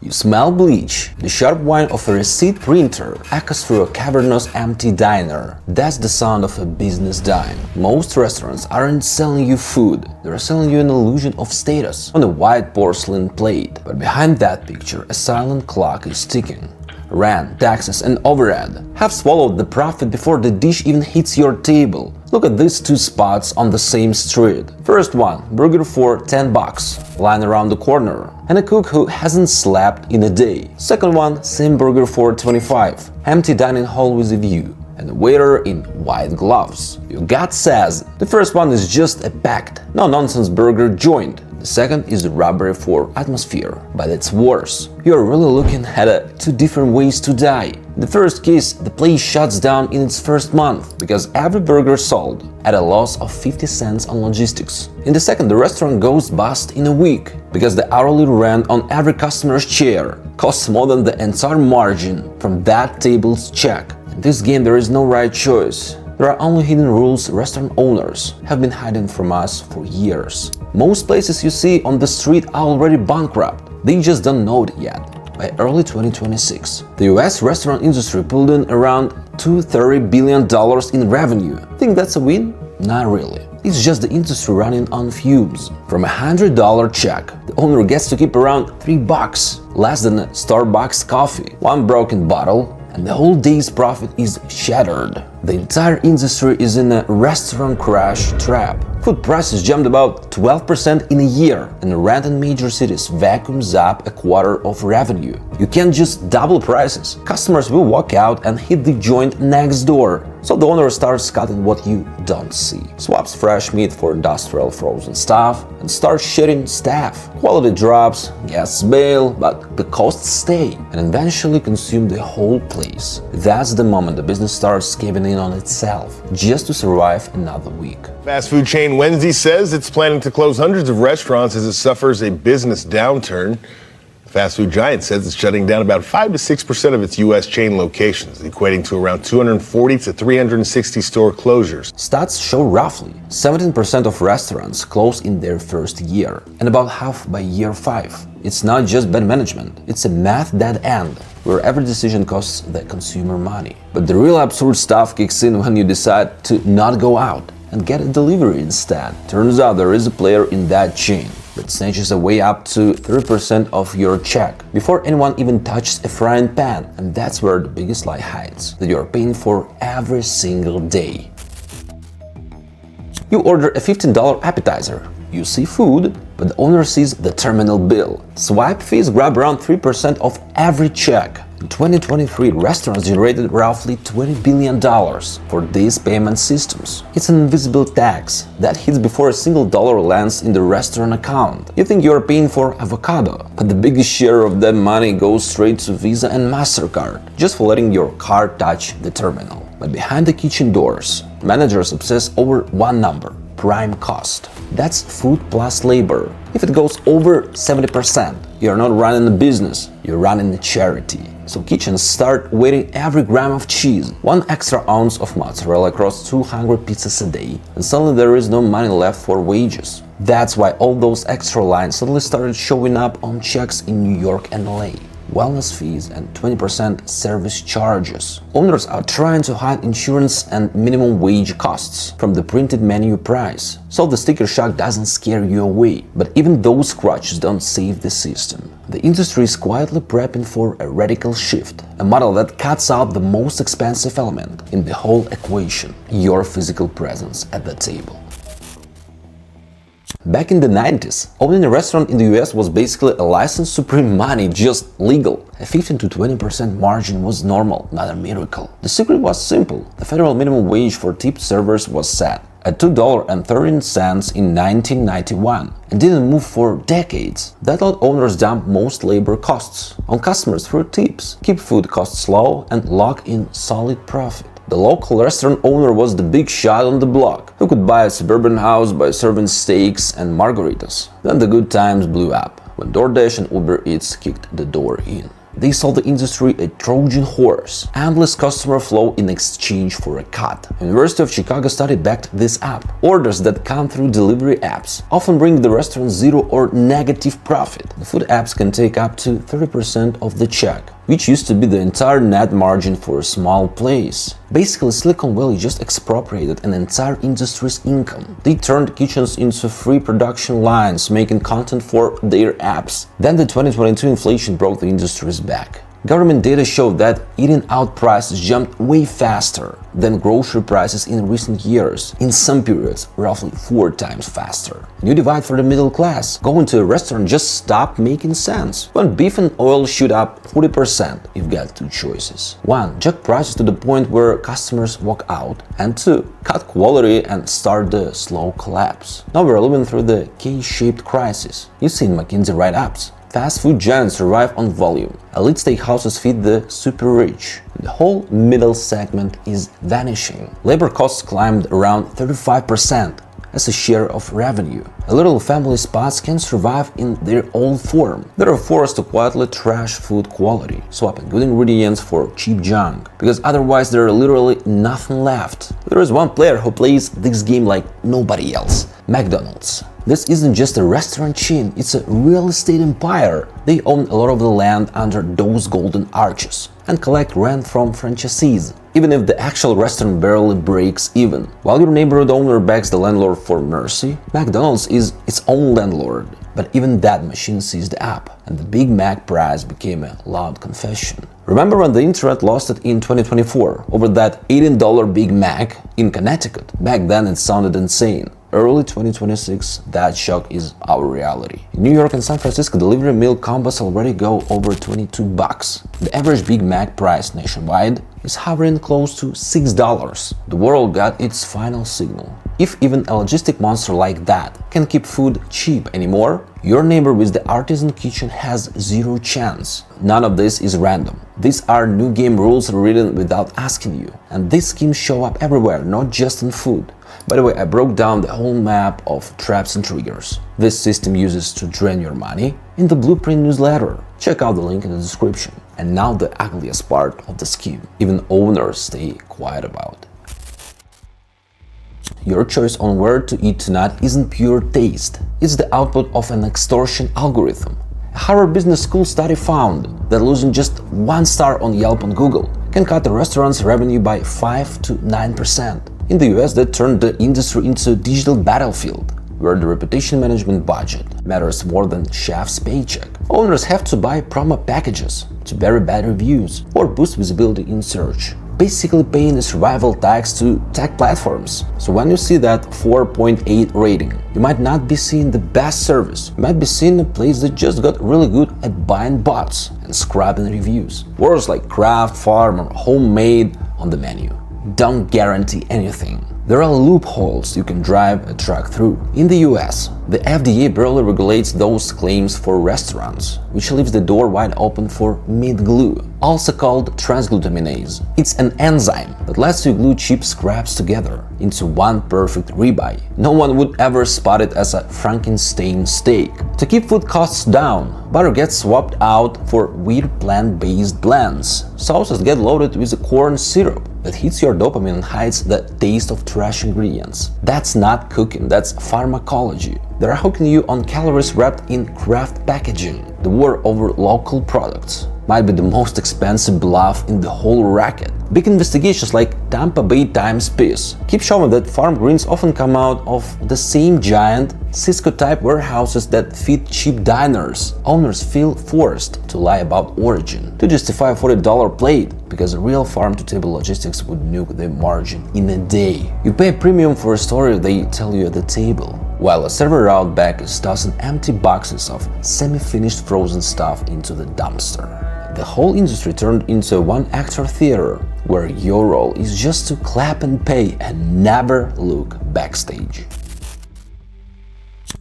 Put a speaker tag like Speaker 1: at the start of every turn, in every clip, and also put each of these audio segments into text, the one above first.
Speaker 1: You smell bleach. The sharp whine of a receipt printer echoes through a cavernous empty diner. That's the sound of a business dying. Most restaurants aren't selling you food, they're selling you an illusion of status on a white porcelain plate. But behind that picture, a silent clock is ticking. Rent, taxes and overhead have swallowed the profit before the dish even hits your table. Look at these two spots on the same street. First one, burger for $10, line around the corner, and a cook who hasn't slept in a day. Second one, same burger for $25, empty dining hall with a view, and a waiter in white gloves. Your gut says the first one is just a packed, no-nonsense burger joint. The second is the robbery for atmosphere, but it's worse. You're really looking at two different ways to die. In the first case, the place shuts down in its first month because every burger sold at a loss of 50 cents on logistics. In the second, the restaurant goes bust in a week because the hourly rent on every customer's chair costs more than the entire margin from that table's check. In this game, there is no right choice. There are only hidden rules restaurant owners have been hiding from us for years. Most places you see on the street are already bankrupt. They just don't know it yet. By early 2026, the US restaurant industry pulled in around $230 billion in revenue. Think that's a win? Not really. It's just the industry running on fumes. From a $100 check, the owner gets to keep around $3, less than a Starbucks coffee, one broken bottle, and the whole day's profit is shattered. The entire industry is in a restaurant crash trap. Food prices jumped about 12% in a year, and rent in major cities vacuums up a quarter of revenue. You can't just double prices. Customers will walk out and hit the joint next door. So the owner starts cutting what you don't see, swaps fresh meat for industrial frozen stuff, and starts shedding staff. Quality drops, guests bail, but the costs stay and eventually consume the whole place. That's the moment the business starts caving in on itself, just to survive another week.
Speaker 2: Fast food chain Wednesday says it's planning to close hundreds of restaurants as it suffers a business downturn. The fast food giant says it's shutting down about 5 to 6% of its U.S. chain locations, equating to around 240 to 360 store closures.
Speaker 1: Stats show roughly 17% of restaurants close in their first year, and about half by year 5. It's not just bad management, it's a math dead end, where every decision costs the consumer money. But the real absurd stuff kicks in when you decide to not go out and get a delivery instead. Turns out there is a player in that chain that snatches away up to 3% of your check before anyone even touches a frying pan. And that's where the biggest lie hides, that you're paying for every single day. You order a $15 appetizer. You see food, but the owner sees the terminal bill. Swipe fees grab around 3% of every check. In 2023, restaurants generated roughly $20 billion for these payment systems. It's an invisible tax that hits before a single dollar lands in the restaurant account. You think you're paying for avocado, but the biggest share of that money goes straight to Visa and MasterCard, just for letting your card touch the terminal. But behind the kitchen doors, managers obsess over one number: prime cost. That's food plus labor. If it goes over 70%, you're not running a business, you're running a charity. So kitchens start weighing every gram of cheese, 1 extra ounce of mozzarella across 200 pizzas a day, and suddenly there is no money left for wages. That's why all those extra lines suddenly started showing up on checks in New York and LA. Wellness fees and 20% service charges. Owners are trying to hide insurance and minimum wage costs from the printed menu price, so the sticker shock doesn't scare you away. But even those crutches don't save the system. The industry is quietly prepping for a radical shift, a model that cuts out the most expensive element in the whole equation: your physical presence at the table. Back in the 90s, owning a restaurant in the US was basically a license to print money, just legal. A 15 to 20% margin was normal, not a miracle. The secret was simple. The federal minimum wage for tipped servers was set at $2.13 in 1991 and didn't move for decades. That let owners dump most labor costs on customers through tips, keep food costs low, and lock in solid profit. The local restaurant owner was the big shot on the block, who could buy a suburban house by serving steaks and margaritas. Then the good times blew up, when DoorDash and Uber Eats kicked the door in. They sold the industry a Trojan horse, endless customer flow in exchange for a cut. University of Chicago study backed this up. Orders that come through delivery apps often bring the restaurant zero or negative profit. The food apps can take up to 30% of the check, which used to be the entire net margin for a small place. Basically, Silicon Valley just expropriated an entire industry's income. They turned kitchens into free production lines, making content for their apps. Then the 2022 inflation broke the industry's back. Government data showed that eating out prices jumped way faster than grocery prices in recent years, in some periods roughly 4 times faster. New divide for the middle class. Going to a restaurant just stopped making sense. When beef and oil shoot up 40%, you've got 2 choices. 1. Jack prices to the point where customers walk out, and 2. Cut quality and start the slow collapse. Now we're living through the K-shaped crisis. You've seen McKinsey write-ups. Fast food giants survive on volume. Elite steakhouses feed the super rich. The whole middle segment is vanishing. Labor costs climbed around 35% as a share of revenue. A little family spots can survive in their old form. They are forced to quietly trash food quality, swapping good ingredients for cheap junk, because otherwise there are literally nothing left. There is one player who plays this game like nobody else: McDonald's. This isn't just a restaurant chain, it's a real estate empire. They own a lot of the land under those golden arches and collect rent from franchisees, even if the actual restaurant barely breaks even. While your neighborhood owner begs the landlord for mercy, McDonald's is its own landlord. But even that machine seized up, and the Big Mac price became a loud confession. Remember when the internet lost it in 2024 over that $18 Big Mac in Connecticut? Back then it sounded insane. Early 2026, that shock is our reality. In New York and San Francisco, delivery meal combos already go over $22. The average Big Mac price nationwide is hovering close to $6. The world got its final signal. If even a logistic monster like that can keep food cheap anymore, your neighbor with the artisan kitchen has zero chance. None of this is random. These are new game rules written without asking you. And these schemes show up everywhere, not just in food. By the way, I broke down the whole map of traps and triggers this system uses to drain your money in the Blueprint newsletter. Check out the link in the description. And now the ugliest part of the scheme, even owners stay quiet about. Your choice on where to eat tonight isn't pure taste. It's the output of an extortion algorithm. A Harvard Business School study found that losing just 1 star on Yelp and Google can cut the restaurant's revenue by 5 to 9%. In the US, that turned the industry into a digital battlefield, where the reputation management budget matters more than chef's paycheck. Owners have to buy promo packages to bury bad reviews or boost visibility in search, basically paying a survival tax to tech platforms. So when you see that 4.8 rating, you might not be seeing the best service. You might be seeing a place that just got really good at buying bots and scrubbing reviews. Words like craft, farm, or homemade on the menu don't guarantee anything. There are loopholes you can drive a truck through. In the US, the FDA barely regulates those claims for restaurants, which leaves the door wide open for meat glue, also called transglutaminase. It's an enzyme that lets you glue cheap scraps together into one perfect ribeye. No one would ever spot it as a Frankenstein steak. To keep food costs down, butter gets swapped out for weird plant-based blends. Sauces get loaded with a corn syrup that hits your dopamine and hides the taste of trash ingredients. That's not cooking, that's pharmacology. They're hooking you on calories wrapped in craft packaging. The war over local products might be the most expensive bluff in the whole racket. Big investigations like Tampa Bay Times piece keep showing that farm greens often come out of the same giant Cisco-type warehouses that feed cheap diners. Owners feel forced to lie about origin to justify a $40 plate because real farm-to-table logistics would nuke the margin in a day. You pay a premium for a story they tell you at the table, while a server out back is tossing empty boxes of semi-finished frozen stuff into the dumpster. The whole industry turned into a one-actor theater where your role is just to clap and pay and never look backstage.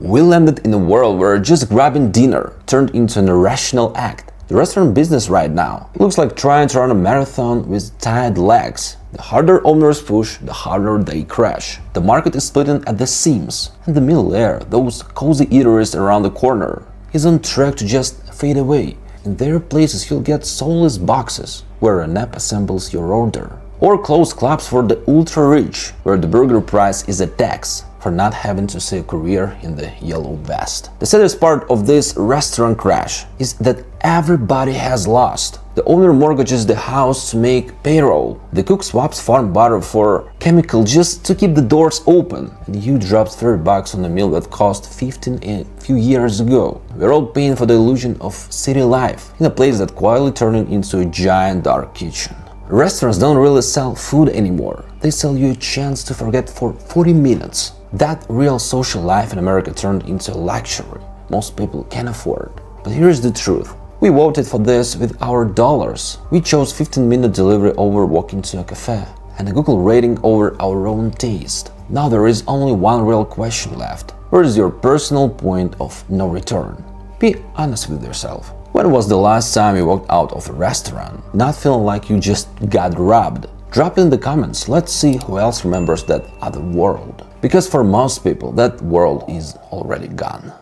Speaker 1: We landed in a world where just grabbing dinner turned into an irrational act. The restaurant business right now looks like trying to run a marathon with tied legs. The harder owners push, the harder they crash. The market is splitting at the seams, and the middle layer, those cozy eateries around the corner, is on track to just fade away. In their places you'll get soulless boxes, where an app assembles your order. Or closed clubs for the ultra-rich, where the burger price is a tax for not having to see a courier in the yellow vest. The saddest part of this restaurant crash is that everybody has lost. The owner mortgages the house to make payroll. The cook swaps farm butter for chemical just to keep the doors open. And you dropped $30 on a meal that cost $15 a few years ago. We're all paying for the illusion of city life in a place that quietly turned into a giant dark kitchen. Restaurants don't really sell food anymore. They sell you a chance to forget for 40 minutes. That real social life in America turned into a luxury most people can't afford. But here's the truth. We voted for this with our dollars. We chose 15-minute delivery over walking to a cafe, and a Google rating over our own taste. Now there is only one real question left. Where is your personal point of no return? Be honest with yourself. When was the last time you walked out of a restaurant not feeling like you just got robbed? Drop it in the comments. Let's see who else remembers that other world. Because for most people, that world is already gone.